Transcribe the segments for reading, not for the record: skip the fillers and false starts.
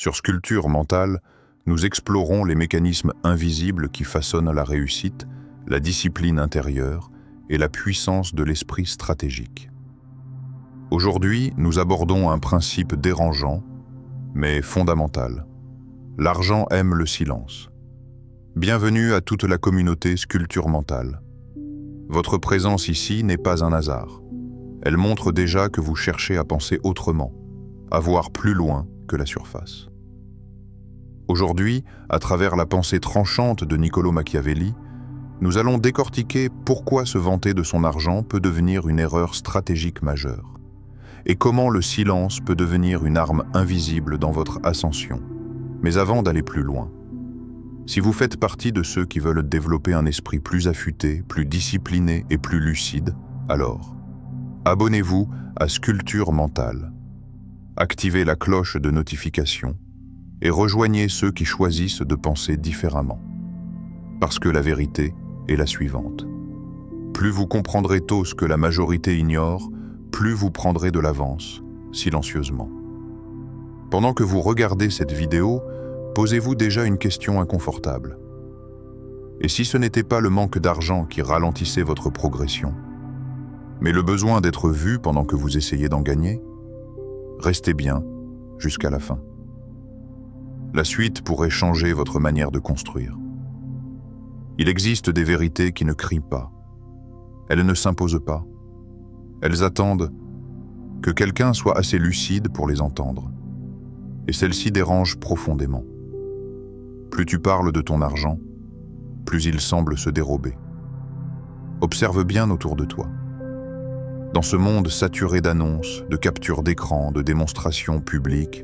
Sur Sculpture mentale, nous explorons les mécanismes invisibles qui façonnent la réussite, la discipline intérieure et la puissance de l'esprit stratégique. Aujourd'hui, nous abordons un principe dérangeant, mais fondamental. L'argent aime le silence. Bienvenue à toute la communauté Sculpture mentale. Votre présence ici n'est pas un hasard. Elle montre déjà que vous cherchez à penser autrement, à voir plus loin que la surface. Aujourd'hui, à travers la pensée tranchante de Niccolò Machiavelli, nous allons décortiquer pourquoi se vanter de son argent peut devenir une erreur stratégique majeure, et comment le silence peut devenir une arme invisible dans votre ascension. Mais avant d'aller plus loin, si vous faites partie de ceux qui veulent développer un esprit plus affûté, plus discipliné et plus lucide, alors abonnez-vous à Sculpture mentale. Activez la cloche de notification et rejoignez ceux qui choisissent de penser différemment. Parce que la vérité est la suivante. Plus vous comprendrez tôt ce que la majorité ignore, plus vous prendrez de l'avance, silencieusement. Pendant que vous regardez cette vidéo, posez-vous déjà une question inconfortable. Et si ce n'était pas le manque d'argent qui ralentissait votre progression, mais le besoin d'être vu pendant que vous essayez d'en gagner? Restez bien jusqu'à la fin. La suite pourrait changer votre manière de construire. Il existe des vérités qui ne crient pas. Elles ne s'imposent pas. Elles attendent que quelqu'un soit assez lucide pour les entendre. Et celles-ci dérangent profondément. Plus tu parles de ton argent, plus il semble se dérober. Observe bien autour de toi. Dans ce monde saturé d'annonces, de captures d'écran, de démonstrations publiques,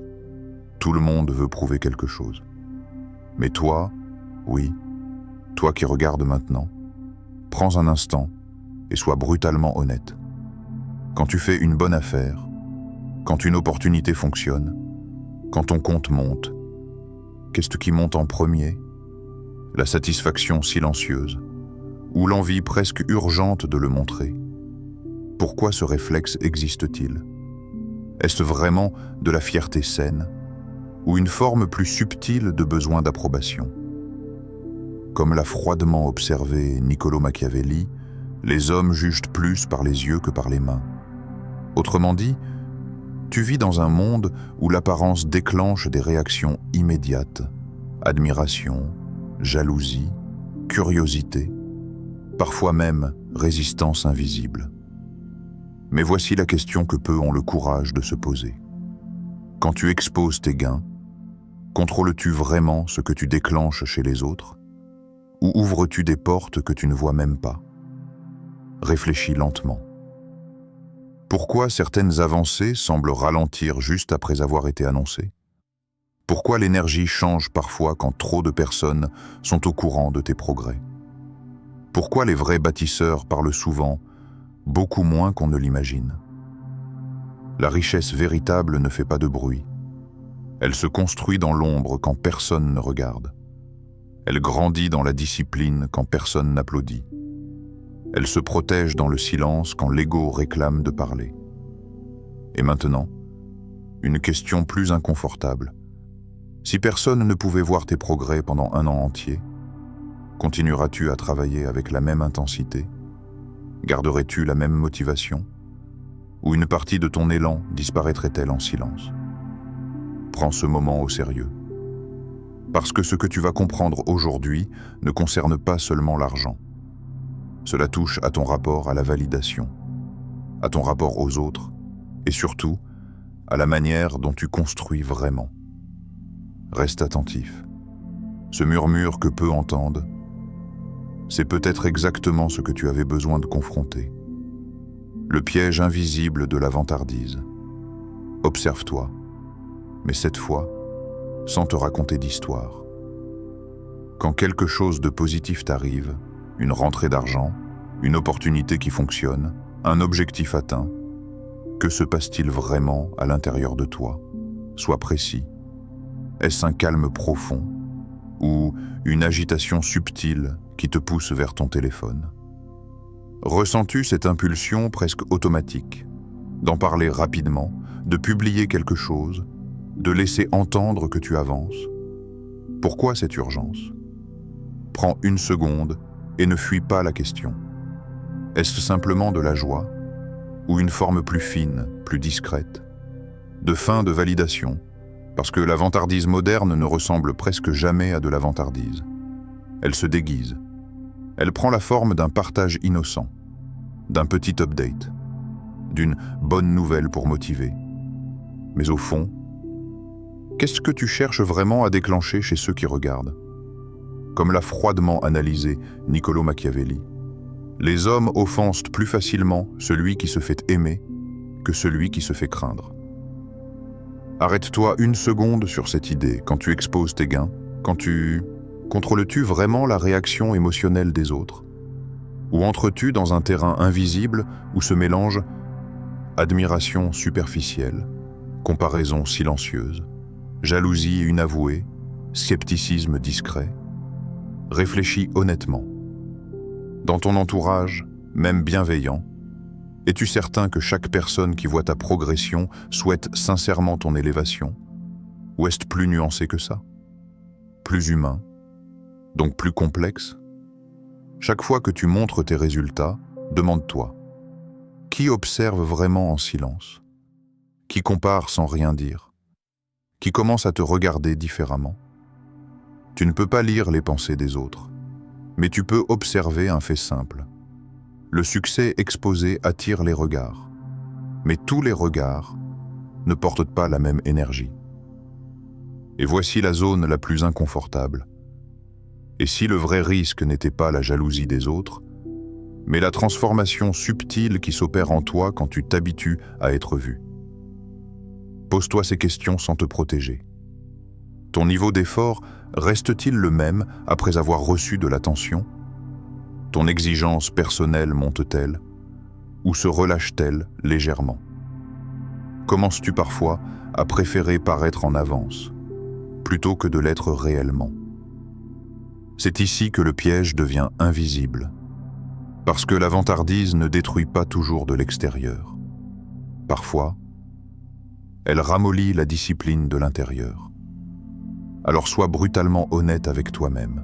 tout le monde veut prouver quelque chose. Mais toi, oui, toi qui regardes maintenant, prends un instant et sois brutalement honnête. Quand tu fais une bonne affaire, quand une opportunité fonctionne, quand ton compte monte, qu'est-ce qui monte en premier? La satisfaction silencieuse ou l'envie presque urgente de le montrer? Pourquoi ce réflexe existe-t-il? Est-ce vraiment de la fierté saine ou une forme plus subtile de besoin d'approbation? Comme l'a froidement observé Niccolò Machiavelli, les hommes jugent plus par les yeux que par les mains. Autrement dit, tu vis dans un monde où l'apparence déclenche des réactions immédiates, admiration, jalousie, curiosité, parfois même résistance invisible. Mais voici la question que peu ont le courage de se poser. Quand tu exposes tes gains, contrôles-tu vraiment ce que tu déclenches chez les autres? Ou ouvres-tu des portes que tu ne vois même pas? Réfléchis lentement. Pourquoi certaines avancées semblent ralentir juste après avoir été annoncées? Pourquoi l'énergie change parfois quand trop de personnes sont au courant de tes progrès? Pourquoi les vrais bâtisseurs parlent souvent beaucoup moins qu'on ne l'imagine? La richesse véritable ne fait pas de bruit. Elle se construit dans l'ombre quand personne ne regarde. Elle grandit dans la discipline quand personne n'applaudit. Elle se protège dans le silence quand l'ego réclame de parler. Et maintenant, une question plus inconfortable. Si personne ne pouvait voir tes progrès pendant un an entier, continueras-tu à travailler avec la même intensité? Garderais-tu la même motivation? Ou une partie de ton élan disparaîtrait-elle en silence? Prends ce moment au sérieux. Parce que ce que tu vas comprendre aujourd'hui ne concerne pas seulement l'argent. Cela touche à ton rapport à la validation, à ton rapport aux autres, et surtout, à la manière dont tu construis vraiment. Reste attentif. Ce murmure que peu entendent, c'est peut-être exactement ce que tu avais besoin de confronter. Le piège invisible de la vantardise. Observe-toi, mais cette fois, sans te raconter d'histoire. Quand quelque chose de positif t'arrive, une rentrée d'argent, une opportunité qui fonctionne, un objectif atteint, que se passe-t-il vraiment à l'intérieur de toi? Sois précis. Est-ce un calme profond ou une agitation subtile qui te pousse vers ton téléphone? Ressens-tu cette impulsion presque automatique d'en parler rapidement, de publier quelque chose, de laisser entendre que tu avances. Pourquoi cette urgence? Prends une seconde et ne fuis pas la question. Est-ce simplement de la joie ou une forme plus fine, plus discrète, de faim de validation, parce que la vantardise moderne ne ressemble presque jamais à de la vantardise. Elle se déguise. Elle prend la forme d'un partage innocent, d'un petit update, d'une bonne nouvelle pour motiver. Mais au fond, qu'est-ce que tu cherches vraiment à déclencher chez ceux qui regardent? Comme l'a froidement analysé Niccolò Machiavelli, les hommes offensent plus facilement celui qui se fait aimer que celui qui se fait craindre. Arrête-toi une seconde sur cette idée quand tu exposes tes gains, quand tu... Contrôles-tu vraiment la réaction émotionnelle des autres? Ou entres-tu dans un terrain invisible où se mélangent admiration superficielle, comparaison silencieuse, jalousie inavouée, scepticisme discret? Réfléchis honnêtement. Dans ton entourage, même bienveillant, es-tu certain que chaque personne qui voit ta progression souhaite sincèrement ton élévation? Ou est-ce plus nuancé que ça? Plus humain? Donc plus complexe? Chaque fois que tu montres tes résultats, demande-toi, qui observe vraiment en silence? Qui compare sans rien dire? Qui commence à te regarder différemment? Tu ne peux pas lire les pensées des autres, mais tu peux observer un fait simple. Le succès exposé attire les regards, mais tous les regards ne portent pas la même énergie. Et voici la zone la plus inconfortable. Et si le vrai risque n'était pas la jalousie des autres, mais la transformation subtile qui s'opère en toi quand tu t'habitues à être vu? Pose-toi ces questions sans te protéger. Ton niveau d'effort reste-t-il le même après avoir reçu de l'attention? Ton exigence personnelle monte-t-elle ou se relâche-t-elle légèrement? Commences-tu parfois à préférer paraître en avance plutôt que de l'être réellement? C'est ici que le piège devient invisible, parce que la vantardise ne détruit pas toujours de l'extérieur. Parfois, elle ramollit la discipline de l'intérieur. Alors sois brutalement honnête avec toi-même.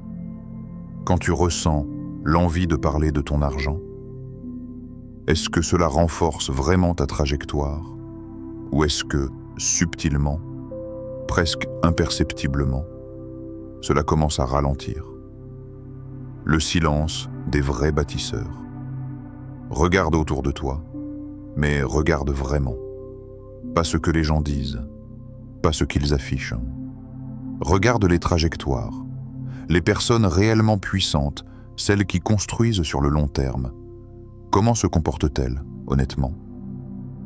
Quand tu ressens l'envie de parler de ton argent, est-ce que cela renforce vraiment ta trajectoire? Ou est-ce que, subtilement, presque imperceptiblement, cela commence à ralentir? Le silence des vrais bâtisseurs. Regarde autour de toi, mais regarde vraiment. Pas ce que les gens disent, pas ce qu'ils affichent. Regarde les trajectoires, les personnes réellement puissantes, celles qui construisent sur le long terme. Comment se comportent-elles, honnêtement?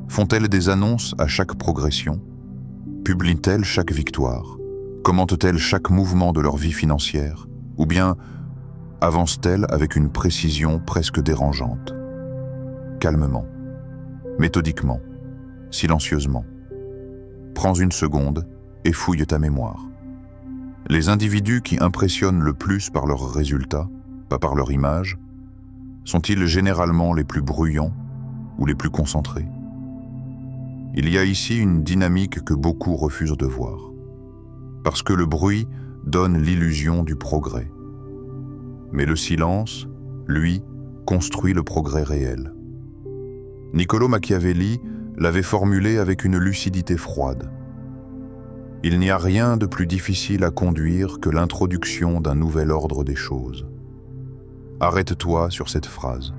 Font-elles des annonces à chaque progression? Publient-elles chaque victoire? Commentent-elles chaque mouvement de leur vie financière? Ou bien avancent-elles avec une précision presque dérangeante? Calmement, méthodiquement, silencieusement. Prends une seconde et fouille ta mémoire. Les individus qui impressionnent le plus par leurs résultats, pas par leur image, sont-ils généralement les plus bruyants ou les plus concentrés? Il y a ici une dynamique que beaucoup refusent de voir, parce que le bruit donne l'illusion du progrès. Mais le silence, lui, construit le progrès réel. Niccolò Machiavelli l'avait formulé avec une lucidité froide. Il n'y a rien de plus difficile à conduire que l'introduction d'un nouvel ordre des choses. Arrête-toi sur cette phrase.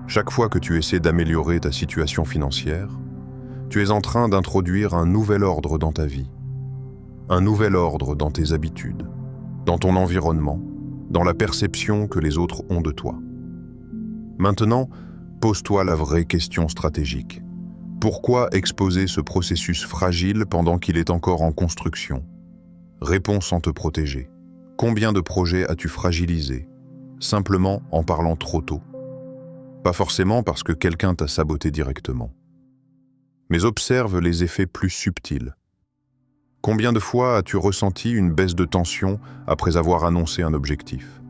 Chaque fois que tu essaies d'améliorer ta situation financière, tu es en train d'introduire un nouvel ordre dans ta vie, un nouvel ordre dans tes habitudes, dans ton environnement, dans la perception que les autres ont de toi. Maintenant, pose-toi la vraie question stratégique. Pourquoi exposer ce processus fragile pendant qu'il est encore en construction? Réponds sans te protéger. Combien de projets as-tu fragilisés, simplement en parlant trop tôt? Pas forcément parce que quelqu'un t'a saboté directement. Mais observe les effets plus subtils. Combien de fois as-tu ressenti une baisse de tension après avoir annoncé un objectif?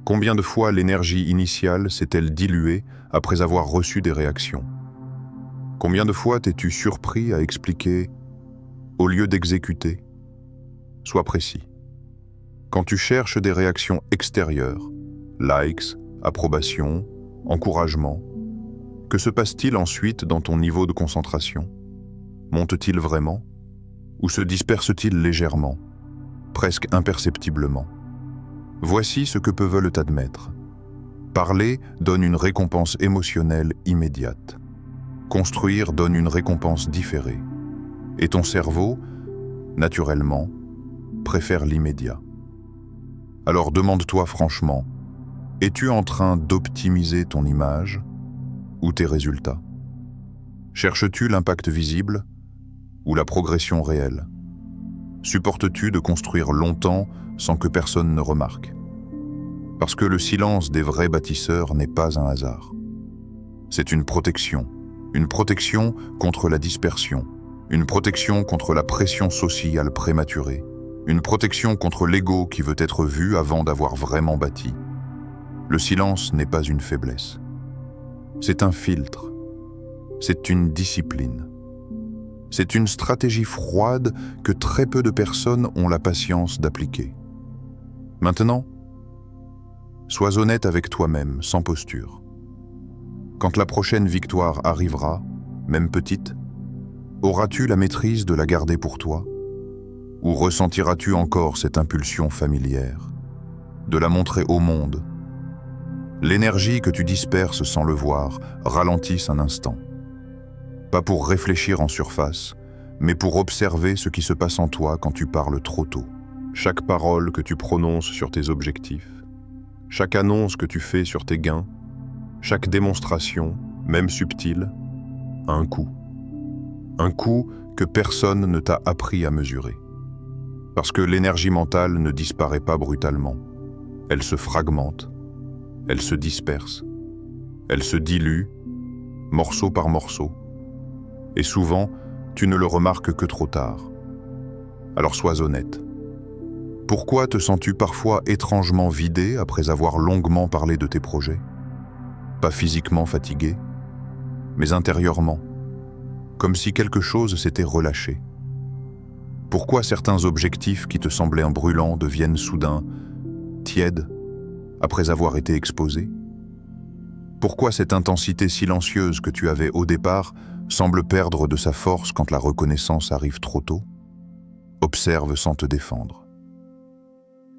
Combien de fois l'énergie initiale s'est-elle diluée après avoir reçu des réactions? Combien de fois t'es-tu surpris à expliquer « Au lieu d'exécuter, sois précis. Quand tu cherches des réactions extérieures, likes, approbation, encouragement, que se passe-t-il ensuite dans ton niveau de concentration? Monte-t-il vraiment? Ou se disperse-t-il légèrement, presque imperceptiblement? Voici ce que peu veulent admettre. Parler donne une récompense émotionnelle immédiate. Construire donne une récompense différée. Et ton cerveau, naturellement, préfère l'immédiat. Alors demande-toi franchement, es-tu en train d'optimiser ton image ou tes résultats? Cherches-tu l'impact visible ou la progression réelle? Supportes-tu de construire longtemps sans que personne ne remarque? Parce que le silence des vrais bâtisseurs n'est pas un hasard. C'est une protection contre la dispersion, une protection contre la pression sociale prématurée, une protection contre l'ego qui veut être vu avant d'avoir vraiment bâti. Le silence n'est pas une faiblesse. C'est un filtre. C'est une discipline. C'est une stratégie froide que très peu de personnes ont la patience d'appliquer. Maintenant, sois honnête avec toi-même, sans posture. Quand la prochaine victoire arrivera, même petite, auras-tu la maîtrise de la garder pour toi? Ou ressentiras-tu encore cette impulsion familière, de la montrer au monde? L'énergie que tu disperses sans le voir ralentisse un instant. Pas pour réfléchir en surface, mais pour observer ce qui se passe en toi quand tu parles trop tôt. Chaque parole que tu prononces sur tes objectifs, chaque annonce que tu fais sur tes gains, chaque démonstration, même subtile, a un coût. Un coût que personne ne t'a appris à mesurer. Parce que l'énergie mentale ne disparaît pas brutalement. Elle se fragmente, elle se disperse, elle se dilue, morceau par morceau. Et souvent, tu ne le remarques que trop tard. Alors sois honnête. Pourquoi te sens-tu parfois étrangement vidé après avoir longuement parlé de tes projets? Pas physiquement fatigué, mais intérieurement, comme si quelque chose s'était relâché. Pourquoi certains objectifs qui te semblaient brûlants deviennent soudain tièdes après avoir été exposés? Pourquoi cette intensité silencieuse que tu avais au départ semble perdre de sa force quand la reconnaissance arrive trop tôt? Observe sans te défendre.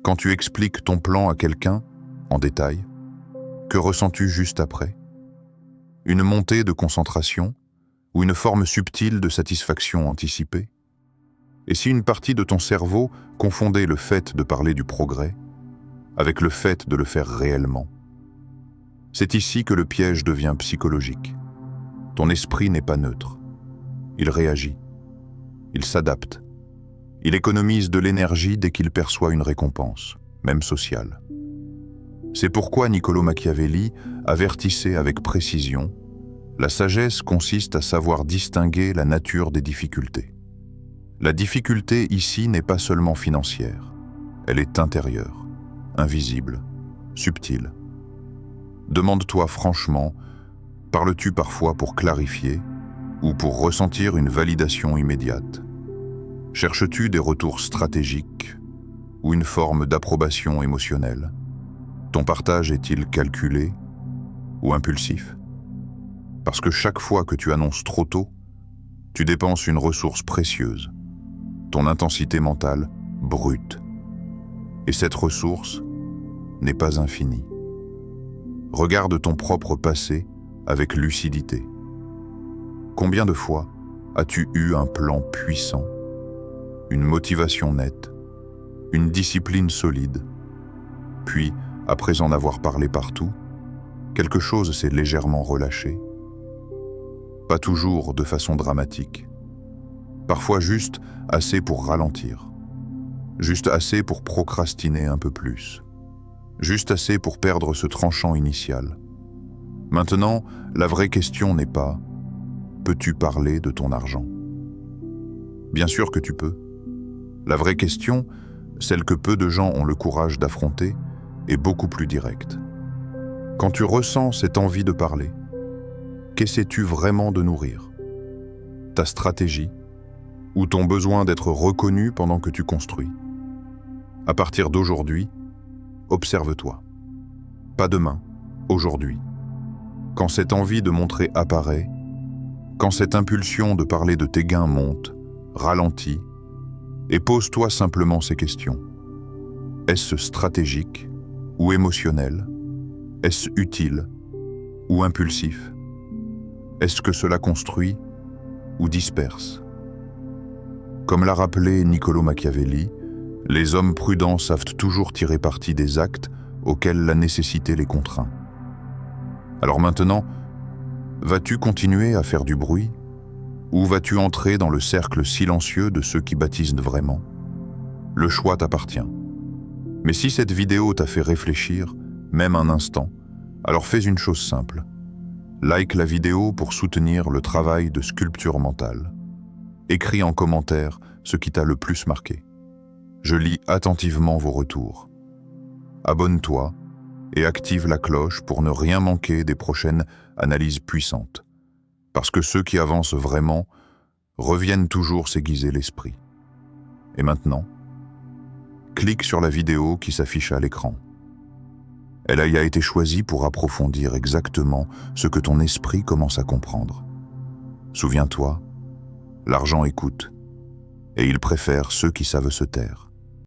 Quand tu expliques ton plan à quelqu'un, en détail, que ressens-tu juste après? Une montée de concentration ou une forme subtile de satisfaction anticipée? Et si une partie de ton cerveau confondait le fait de parler du progrès avec le fait de le faire réellement? C'est ici que le piège devient psychologique. Ton esprit n'est pas neutre. Il réagit. Il s'adapte. Il économise de l'énergie dès qu'il perçoit une récompense, même sociale. C'est pourquoi Niccolò Machiavelli avertissait avec précision: la sagesse consiste à savoir distinguer la nature des difficultés. La difficulté ici n'est pas seulement financière, elle est intérieure, invisible, subtile. Demande-toi franchement, parles-tu parfois pour clarifier ou pour ressentir une validation immédiate? Cherches-tu des retours stratégiques ou une forme d'approbation émotionnelle? Ton partage est-il calculé ou impulsif? Parce que chaque fois que tu annonces trop tôt, tu dépenses une ressource précieuse, ton intensité mentale brute. Et cette ressource n'est pas infinie. Regarde ton propre passé avec lucidité. Combien de fois as-tu eu un plan puissant, une motivation nette, une discipline solide, puis, après en avoir parlé partout, quelque chose s'est légèrement relâché? Pas toujours de façon dramatique. Parfois juste assez pour ralentir. Juste assez pour procrastiner un peu plus. Juste assez pour perdre ce tranchant initial. Maintenant, la vraie question n'est pas « peux-tu parler de ton argent ?» Bien sûr que tu peux. La vraie question, celle que peu de gens ont le courage d'affronter, est beaucoup plus directe. Quand tu ressens cette envie de parler, qu'essaies-tu vraiment de nourrir? Ta stratégie, ou ton besoin d'être reconnu pendant que tu construis. À partir d'aujourd'hui, observe-toi. Pas demain, aujourd'hui. Quand cette envie de montrer apparaît, quand cette impulsion de parler de tes gains monte, ralentis, et pose-toi simplement ces questions. Est-ce stratégique ou émotionnel? Est-ce utile ou impulsif? Est-ce que cela construit ou disperse? Comme l'a rappelé Niccolò Machiavelli, les hommes prudents savent toujours tirer parti des actes auxquels la nécessité les contraint. Alors maintenant, vas-tu continuer à faire du bruit ou vas-tu entrer dans le cercle silencieux de ceux qui bâtissent vraiment? Le choix t'appartient. Mais si cette vidéo t'a fait réfléchir, même un instant, alors fais une chose simple. Like la vidéo pour soutenir le travail de sculpture mentale. Écris en commentaire ce qui t'a le plus marqué. Je lis attentivement vos retours. Abonne-toi et active la cloche pour ne rien manquer des prochaines analyses puissantes. Parce que ceux qui avancent vraiment reviennent toujours s'aiguiser l'esprit. Et maintenant, clique sur la vidéo qui s'affiche à l'écran. Elle a été choisie pour approfondir exactement ce que ton esprit commence à comprendre. Souviens-toi, l'argent écoute, et il préfère ceux qui savent se taire.